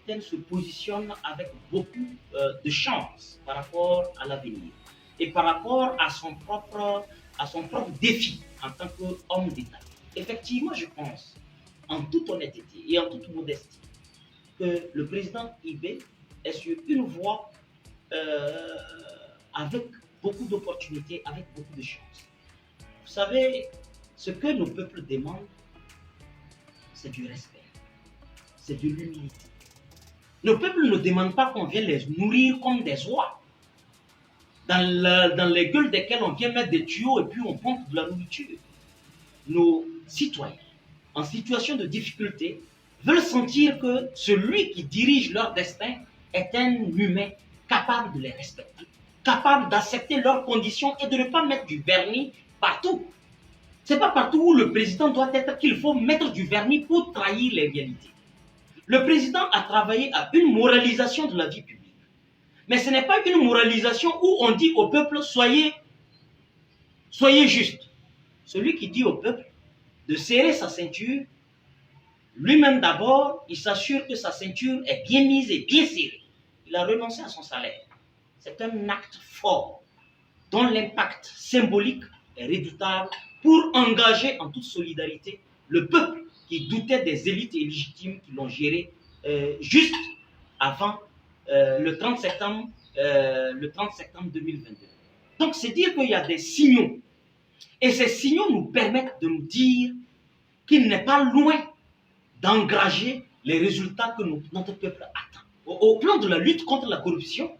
capitaine se positionne avec beaucoup de chance par rapport à l'avenir et par rapport à son propre défi en tant qu'homme d'État. Effectivement, je pense, en toute honnêteté et en toute modestie, que le président Ibé est sur une voie euh, avec beaucoup d'opportunités, avec beaucoup de chances. Vous savez, ce que nos peuples demandent, c'est du respect, c'est de l'humilité. Nos peuples ne demandent pas qu'on vienne les nourrir comme des oies, dans les gueules desquelles on vient mettre des tuyaux et puis on pompe de la nourriture. Nos citoyens, en situation de difficulté, veulent sentir que celui qui dirige leur destin est un humain capable de les respecter, capable d'accepter leurs conditions et de ne pas mettre du vernis partout. Ce n'est pas partout où le président doit être qu'il faut mettre du vernis pour trahir les réalités. Le président a travaillé à une moralisation de la vie publique. Mais ce n'est pas une moralisation où on dit au peuple soyez juste. Celui qui dit au peuple de serrer sa ceinture, lui-même d'abord, il s'assure que sa ceinture est bien mise et bien serrée. Il a renoncé à son salaire. C'est un acte fort dont l'impact symbolique est redoutable pour engager en toute solidarité le peuple qui doutait des élites illégitimes qui l'ont géré juste avant le 30 septembre 2022. Donc c'est dire qu'il y a des signaux. Et ces signaux nous permettent de nous dire qu'il n'est pas loin d'engager les résultats que notre peuple attend. Au plan de la lutte contre la corruption,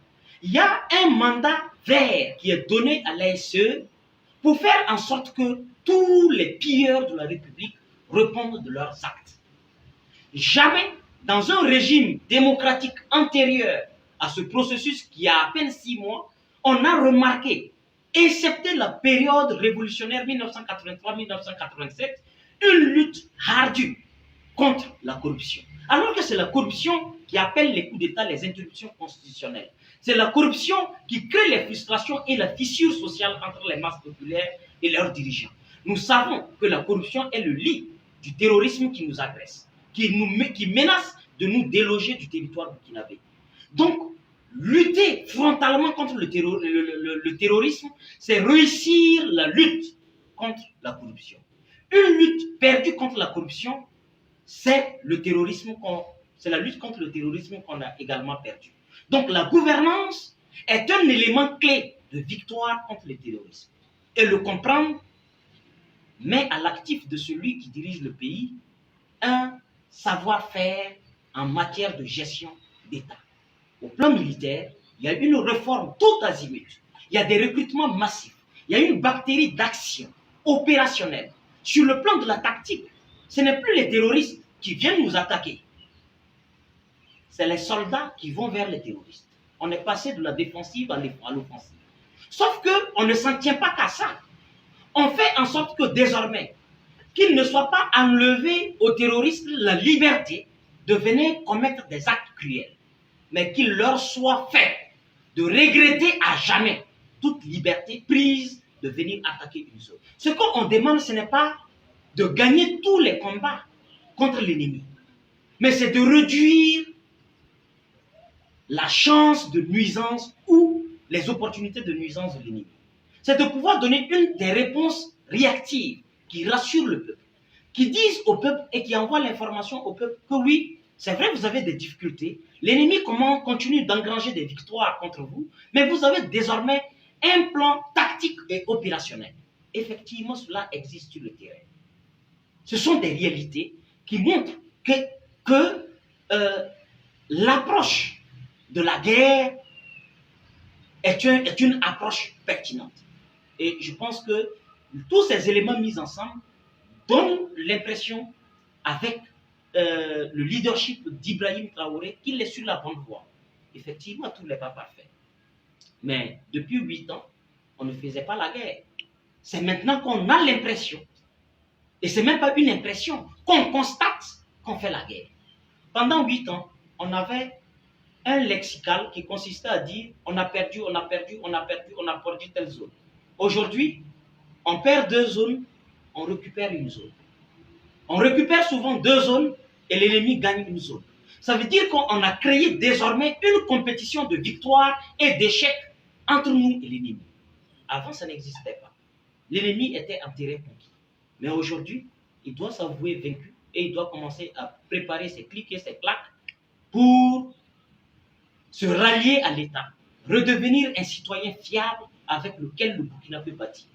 il y a un mandat vert qui est donné à l'ASE pour faire en sorte que tous les pilleurs de la République répondent de leurs actes. Jamais dans un régime démocratique antérieur à ce processus qui a à peine 6 mois, on a remarqué, excepté la période révolutionnaire 1983-1987, une lutte ardue contre la corruption. Alors que c'est la corruption qui appelle les coups d'État les interruptions constitutionnelles. C'est la corruption qui crée les frustrations et la fissure sociale entre les masses populaires et leurs dirigeants. Nous savons que la corruption est le lit du terrorisme qui nous agresse, qui menace de nous déloger du territoire burkinabé. Donc, lutter frontalement contre le terrorisme, c'est réussir la lutte contre la corruption. Une lutte perdue contre la corruption, c'est la lutte contre le terrorisme qu'on a également perdu. Donc la gouvernance est un élément clé de victoire contre le terrorisme. Et le comprendre met à l'actif de celui qui dirige le pays un savoir-faire en matière de gestion d'État. Au plan militaire, il y a une réforme tout azimut. Il y a des recrutements massifs. Il y a une bactérie d'action opérationnelle. Sur le plan de la tactique, ce n'est plus les terroristes qui viennent nous attaquer. C'est les soldats qui vont vers les terroristes. On est passé de la défensive à l'offensive. Sauf qu'on ne s'en tient pas qu'à ça. On fait en sorte que désormais, qu'il ne soit pas enlevé aux terroristes la liberté de venir commettre des actes cruels, mais qu'il leur soit fait de regretter à jamais toute liberté prise de venir attaquer une zone. Ce qu'on demande, ce n'est pas de gagner tous les combats contre l'ennemi, mais c'est de réduire la chance de nuisance ou les opportunités de nuisance de l'ennemi. C'est de pouvoir donner une des réponses réactives qui rassurent le peuple, qui disent au peuple et qui envoient l'information au peuple que oui, c'est vrai, vous avez des difficultés, l'ennemi continue d'engranger des victoires contre vous, mais vous avez désormais un plan tactique et opérationnel. Effectivement, cela existe sur le terrain. Ce sont des réalités qui montrent que l'approche de la guerre est une approche pertinente. Et je pense que tous ces éléments mis ensemble donnent l'impression, avec le leadership d'Ibrahim Traoré, qu'il est sur la bonne voie. Effectivement, tout n'est pas parfait. Mais depuis 8 ans, on ne faisait pas la guerre. C'est maintenant qu'on a l'impression, et ce n'est même pas une impression, qu'on constate qu'on fait la guerre. Pendant 8 ans, on avait un lexical qui consistait à dire on a perdu, on a perdu, on a perdu, on a perdu telle zone. Aujourd'hui, on perd 2 zones, on récupère une zone. On récupère souvent 2 zones et l'ennemi gagne une zone. Ça veut dire qu'on a créé désormais une compétition de victoire et d'échec entre nous et l'ennemi. Avant, ça n'existait pas. L'ennemi était en terrain conquis. Mais aujourd'hui, il doit s'avouer vaincu et il doit commencer à préparer ses clics et ses claques pour se rallier à l'État, redevenir un citoyen fiable avec lequel le Burkina peut bâtir.